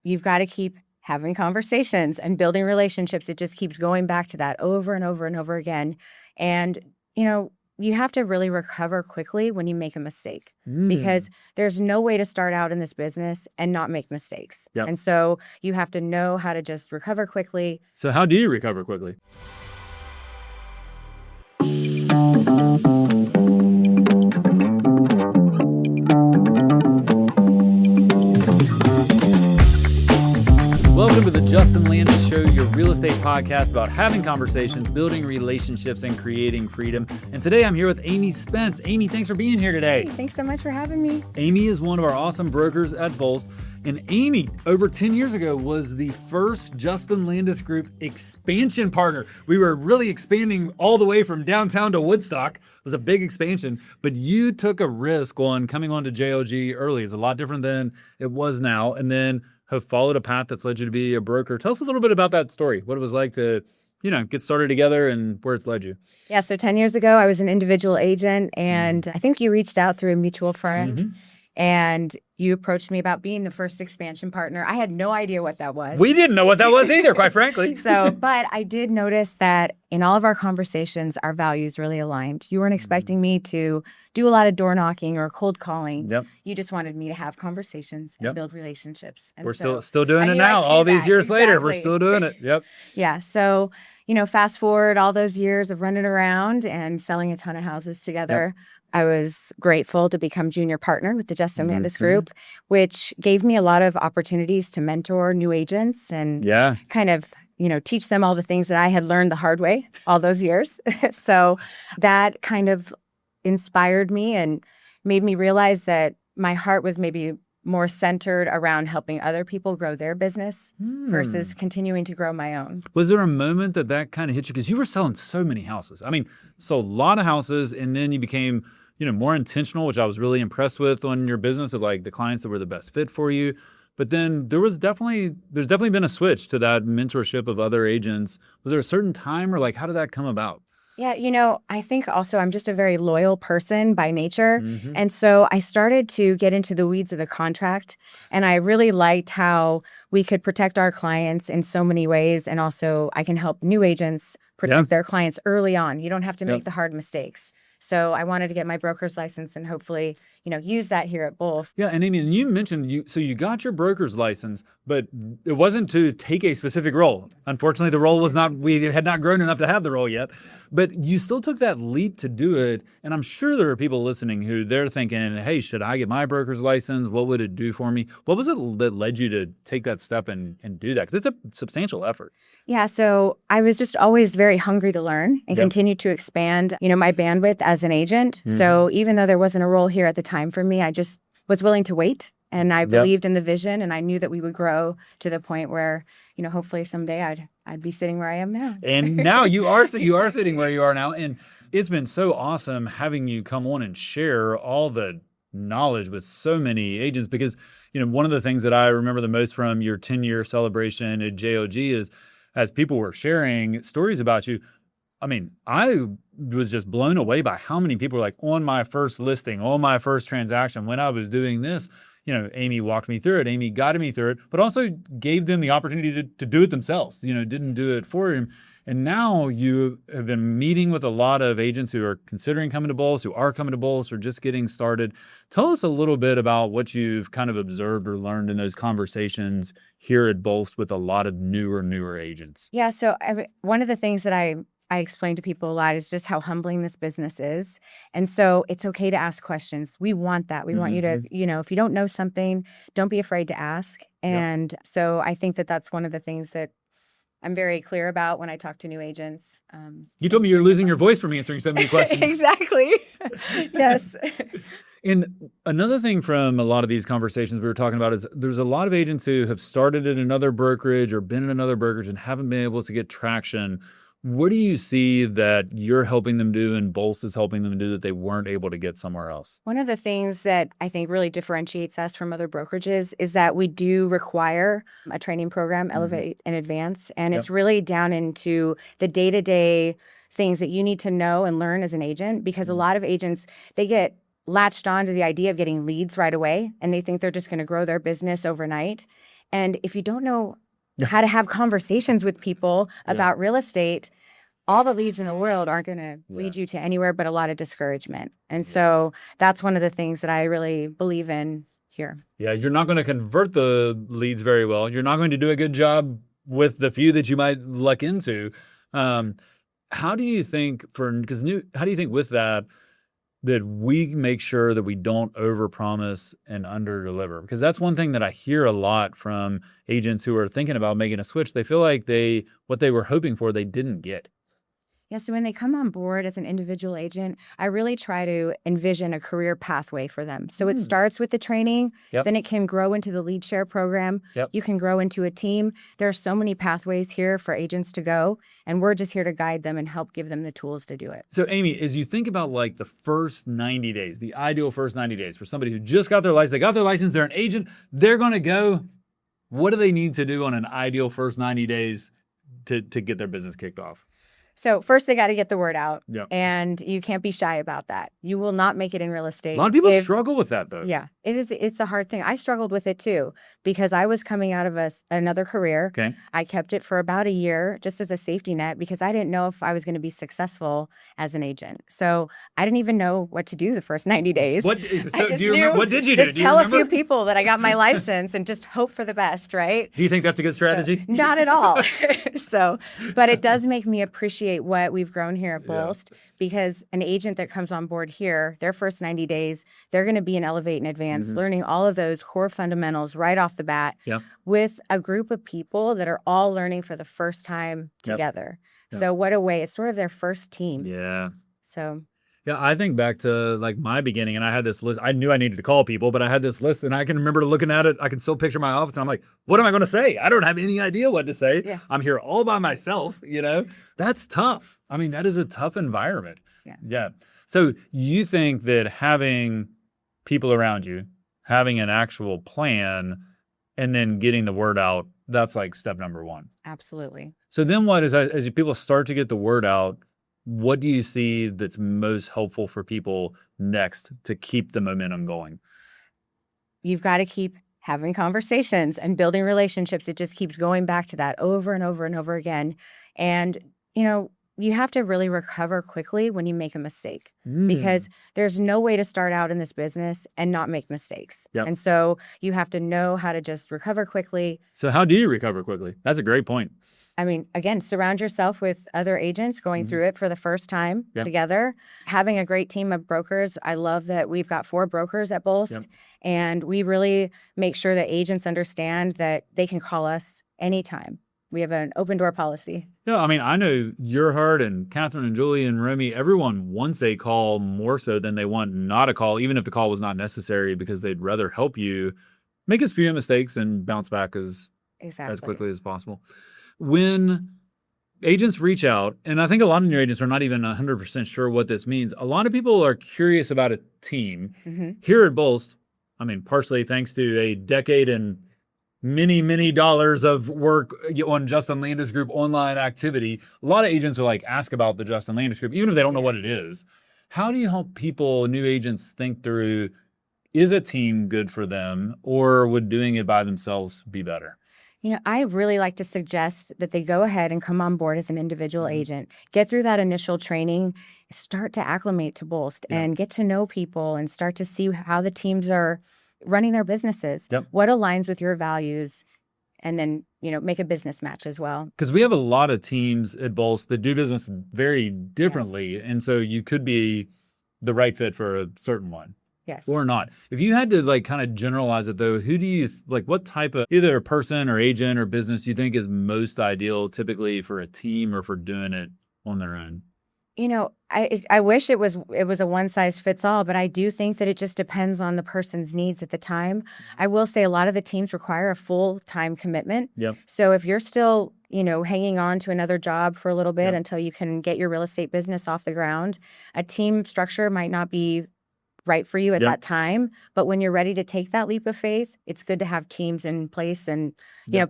you've got to keep having conversations and building relationships. It just keeps going back to that over and over and over again. And, you have to really recover quickly when you make a mistake because there's no way to start out in this business and not make mistakes. Yep. And so you have to know how to just recover quickly. So how do you recover quickly? Welcome to the Justin Landis Show, your real estate podcast about having conversations, building relationships, and creating freedom. And today I'm here with Amy Spence. Amy, thanks for being here today. Hey, thanks so much for having me. Amy is one of our awesome brokers at Bolst. And Amy, over 10 years ago, was the first Justin Landis Group expansion partner. We were really expanding all the way from downtown to Woodstock. It was a big expansion, but you took a risk on coming onto JLG early. It's a lot different than it was now. And then have followed a path that's led you to be a broker. Tell us a little bit about that story, what it was like to, get started together and where it's led you. Yeah, so 10 years ago, I was an individual agent, and I think you reached out through a mutual friend, and you approached me about being the first expansion partner. I had no idea what that was. We didn't know what that was either, quite frankly. But I did notice that in all of our conversations, our values really aligned. You weren't expecting me to do a lot of door knocking or cold calling. Yep. You just wanted me to have conversations and build relationships. And We're so still doing it now. All these years later, we're still doing it. Yep. Yeah. So, fast forward all those years of running around and selling a ton of houses together. Yep. I was grateful to become junior partner with the Justin Landis Group, which gave me a lot of opportunities to mentor new agents and kind of, teach them all the things that I had learned the hard way all those years. So that kind of inspired me and made me realize that my heart was maybe more centered around helping other people grow their business versus continuing to grow my own. Was there a moment that kind of hit you? Because you were selling so many houses. I mean, sold a lot of houses, and then you became more intentional, which I was really impressed with on your business of like the clients that were the best fit for you. But then there's definitely been a switch to that mentorship of other agents. Was there a certain time or how did that come about? Yeah, I think also I'm just a very loyal person by nature. And so I started to get into the weeds of the contract. And I really liked how we could protect our clients in so many ways. And also I can help new agents protect their clients early on. You don't have to make the hard mistakes. So I wanted to get my broker's license and hopefully, use that here at Bolst. Yeah, and Amy, you mentioned you got your broker's license, but it wasn't to take a specific role. Unfortunately, the role we had not grown enough to have the role yet. But you still took that leap to do it. And I'm sure there are people listening who they're thinking, hey, should I get my broker's license? What would it do for me? What was it that led you to take that step and do that? Because it's a substantial effort. Yeah, so I was just always very hungry to learn and continue to expand, my bandwidth as an agent. So even though there wasn't a role here at the time for me, I just was willing to wait. And I believed in the vision, and I knew that we would grow to the point where, hopefully someday I'd be sitting where I am now. And now you are sitting where you are now. And it's been so awesome having you come on and share all the knowledge with so many agents because, one of the things that I remember the most from your 10-year celebration at JOG is as people were sharing stories about you, I mean, I was just blown away by how many people were like on my first listing, on my first transaction, when I was doing this, Amy walked me through it. Amy guided me through it, but also gave them the opportunity to do it themselves, didn't do it for him. And now you have been meeting with a lot of agents who are considering coming to Bolst, who are coming to Bolst, or just getting started. Tell us a little bit about what you've kind of observed or learned in those conversations here at Bolst with a lot of newer agents. Yeah, so one of the things that I explain to people a lot is just how humbling this business is. And so it's okay to ask questions. We want that. We want you to, if you don't know something, don't be afraid to ask. And so I think that that's one of the things that I'm very clear about when I talk to new agents. You told me you're losing your voice from answering so many questions. Exactly. Yes. And another thing from a lot of these conversations we were talking about is there's a lot of agents who have started at another brokerage or been in another brokerage and haven't been able to get traction. What do you see that you're helping them do and Bolst is helping them do that they weren't able to get somewhere else? One of the things that I think really differentiates us from other brokerages is that we do require a training program, Elevate and Advance, and it's really down into the day-to-day things that you need to know and learn as an agent, because a lot of agents, they get latched on to the idea of getting leads right away, and they think they're just going to grow their business overnight. And if you don't know how to have conversations with people about real estate, all the leads in the world aren't going to lead you to anywhere but a lot of discouragement. And so that's one of the things that I really believe in here. Yeah, you're not going to convert the leads very well. You're not going to do a good job with the few that you might luck into. How do you think how do you think with that we make sure that we don't overpromise and underdeliver? Because that's one thing that I hear a lot from agents who are thinking about making a switch. They feel like what they were hoping for, they didn't get. Yeah, so when they come on board as an individual agent, I really try to envision a career pathway for them. So it starts with the training, then it can grow into the lead share program. You can grow into a team. There are so many pathways here for agents to go, and we're just here to guide them and help give them the tools to do it. So Amy, as you think about like the first 90 days, the ideal first 90 days for somebody who just got their license, they're an agent, they're going to go, what do they need to do on an ideal first 90 days to get their business kicked off? So first, they got to get the word out, and you can't be shy about that. You will not make it in real estate. A lot of people struggle with that, though. Yeah, it's a hard thing. I struggled with it, too, because I was coming out of another career. Okay. I kept it for about a year just as a safety net because I didn't know if I was going to be successful as an agent. So I didn't even know what to do the first 90 days. Do you remember? What did you do? Just tell a few people that I got my license and just hope for the best, right? Do you think that's a good strategy? So, not at all. But it does make me appreciate what we've grown here at Bolst because an agent that comes on board here, their first 90 days, they're going to be in Elevate and Advance, learning all of those core fundamentals right off the bat with a group of people that are all learning for the first time together. So what a way. It's sort of their first team. Yeah. So... Yeah, I think back to like my beginning, and I had this list. I knew I needed to call people, but I had this list, and I can remember looking at it. I can still picture my office, and I'm like, what am I going to say? I don't have any idea what to say. Yeah. I'm here all by myself, That's tough. I mean, that is a tough environment. Yeah. So you think that having people around you, having an actual plan, and then getting the word out, that's like step number one. Absolutely. So then what is that, as people start to get the word out, what do you see that's most helpful for people next to keep the momentum going? You've got to keep having conversations and building relationships. It just keeps going back to that over and over and over again. And, you have to really recover quickly when you make a mistake because there's no way to start out in this business and not make mistakes. And so you have to know how to just recover quickly. So how do you recover quickly? That's a great point. I mean, again, surround yourself with other agents going through it for the first time together. Having a great team of brokers. I love that we've got 4 brokers at Bolst, and we really make sure that agents understand that they can call us anytime. We have an open door policy. Yeah, I mean, I know Gerhard and Catherine and Julie and Romy, everyone wants a call more so than they want not a call, even if the call was not necessary, because they'd rather help you make as few mistakes and bounce back as quickly as possible. When agents reach out, and I think a lot of new agents are not even 100% sure what this means. A lot of people are curious about a team. Here at Bolst, I mean, partially thanks to a decade and many dollars of work on Justin Landis Group online activity, a lot of agents are ask about the Justin Landis Group, even if they don't know what it is. How do you help people, new agents, think through, is a team good for them, or would doing it by themselves be better? I really like to suggest that they go ahead and come on board as an individual agent, get through that initial training, start to acclimate to Bolst and get to know people and start to see how the teams are running their businesses, what aligns with your values, and then, make a business match as well. Because we have a lot of teams at Bolst that do business very differently. And so you could be the right fit for a certain one. Yes. Or not. If you had to kind of generalize it though, who do you what type of either person or agent or business do you think is most ideal typically for a team or for doing it on their own? I wish it was a one size fits all, but I do think that it just depends on the person's needs at the time. I will say a lot of the teams require a full-time commitment. So if you're still, hanging on to another job for a little bit until you can get your real estate business off the ground, a team structure might not be right for you at that time. But when you're ready to take that leap of faith, it's good to have teams in place and,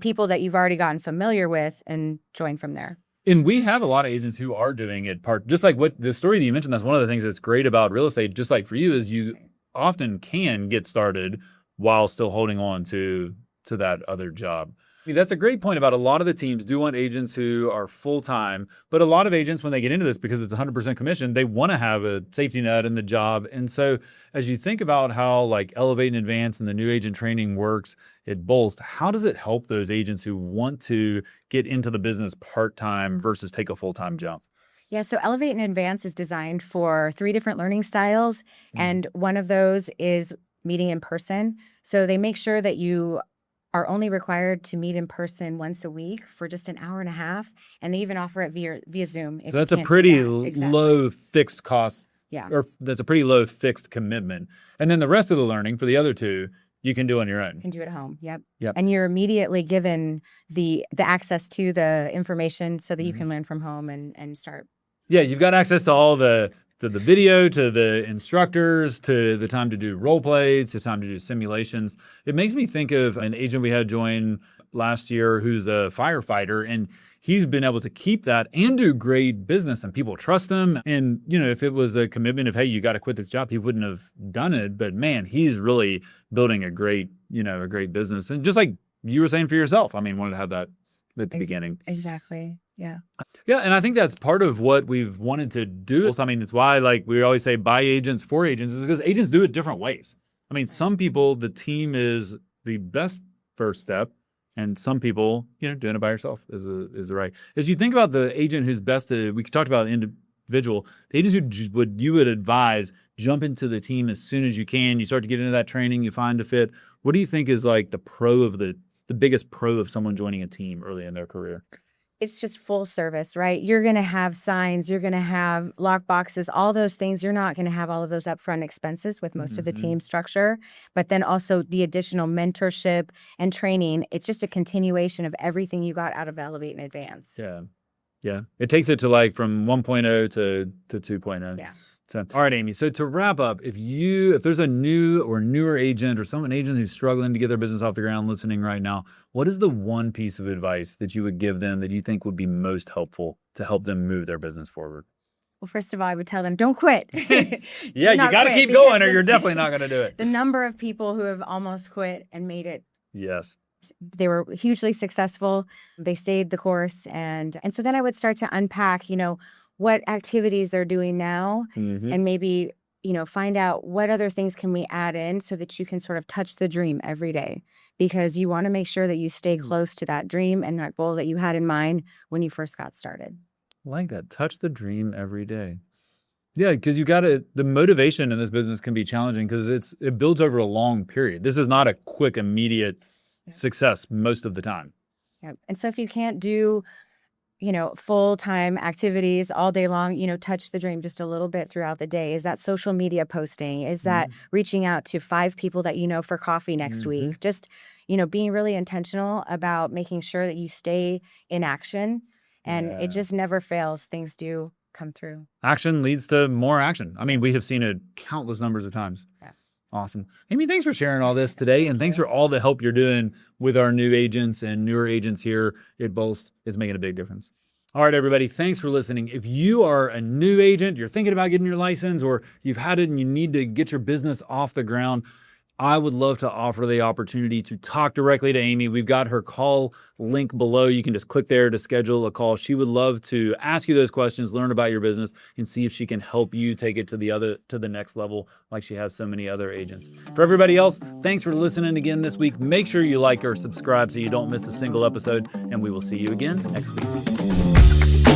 people that you've already gotten familiar with and join from there. And we have a lot of agents who are doing it just like what the story that you mentioned. That's one of the things that's great about real estate, just like for you, is you often can get started while still holding on to to that other job. I mean, that's a great point about a lot of the teams do want agents who are full-time, but a lot of agents, when they get into this, because it's 100% commission, they want to have a safety net in the job. And so as you think about how like Elevate and Advance and the new agent training works at Bolst, how does it help those agents who want to get into the business part-time versus take a full-time jump? Yeah, so Elevate and Advance is designed for 3 different learning styles, and one of those is meeting in person. So they make sure that you are only required to meet in person once a week for just an hour and a half, and they even offer it via Zoom. So that's a pretty low fixed cost. Yeah. Or that's a pretty low fixed commitment. And then the rest of the learning for the other 2, you can do on your own. You can do it at home. Yep. Yep. And you're immediately given the access to the information so that you can learn from home and start. Yeah, you've got access to all the video, to the instructors, to the time to do role play, to time to do simulations. It makes me think of an agent we had join last year who's a firefighter, and he's been able to keep that and do great business, and people trust him. And, you know, if it was a commitment of, hey, you got to quit this job, he wouldn't have done it. But man, he's really building a great business. And just like you were saying for yourself, I mean, wanted to have that at the beginning. Exactly. Yeah. Yeah, and I think that's part of what we've wanted to do. I mean, it's why like we always say by agents for agents is because agents do it different ways. I mean, some people, the team is the best first step, and some people, doing it by yourself is the right. As you think about the agent who's best to, we talked about individual, the agents who you would advise jump into the team as soon as you can. You start to get into that training, you find a fit. What do you think is like the biggest pro of someone joining a team early in their career? It's just full service, right? You're going to have signs, you're going to have lock boxes, all those things. You're not going to have all of those upfront expenses with most of the team structure, but then also the additional mentorship and training. It's just a continuation of everything you got out of Elevate and Advance. Yeah. Yeah. It takes it to like from 1.0 to 2.0. Yeah. So, all right, Amy. So to wrap up, if there's a new or newer agent or an agent who's struggling to get their business off the ground listening right now, what is the one piece of advice that you would give them that you think would be most helpful to help them move their business forward? Well, first of all, I would tell them, don't quit. Yeah, you got to keep going or you're definitely not going to do it. The number of people who have almost quit and made it. Yes. They were hugely successful. They stayed the course. And so then I would start to unpack, what activities they're doing now and maybe, find out what other things can we add in so that you can sort of touch the dream every day, because you want to make sure that you stay close to that dream and that goal that you had in mind when you first got started. I like that. Touch the dream every day. Yeah, because the motivation in this business can be challenging because it builds over a long period. This is not a quick, immediate success most of the time. Yeah. And so if you can't do full-time activities all day long, touch the dream just a little bit throughout the day. Is that social media posting? Is that reaching out to 5 people that for coffee next week? Just, being really intentional about making sure that you stay in action, and it just never fails. Things do come through. Action leads to more action. I mean, we have seen it countless numbers of times. Yeah. Awesome. Amy, thanks for sharing all this today, and thanks for all the help you're doing with our new agents and newer agents here at Bolst. It's making a big difference. All right, everybody, thanks for listening. If you are a new agent, you're thinking about getting your license, or you've had it and you need to get your business off the ground, I would love to offer the opportunity to talk directly to Amy. We've got her call link below. You can just click there to schedule a call. She would love to ask you those questions, learn about your business, and see if she can help you take it to the next level like she has so many other agents. For everybody else, thanks for listening again this week. Make sure you like or subscribe so you don't miss a single episode, and we will see you again next week.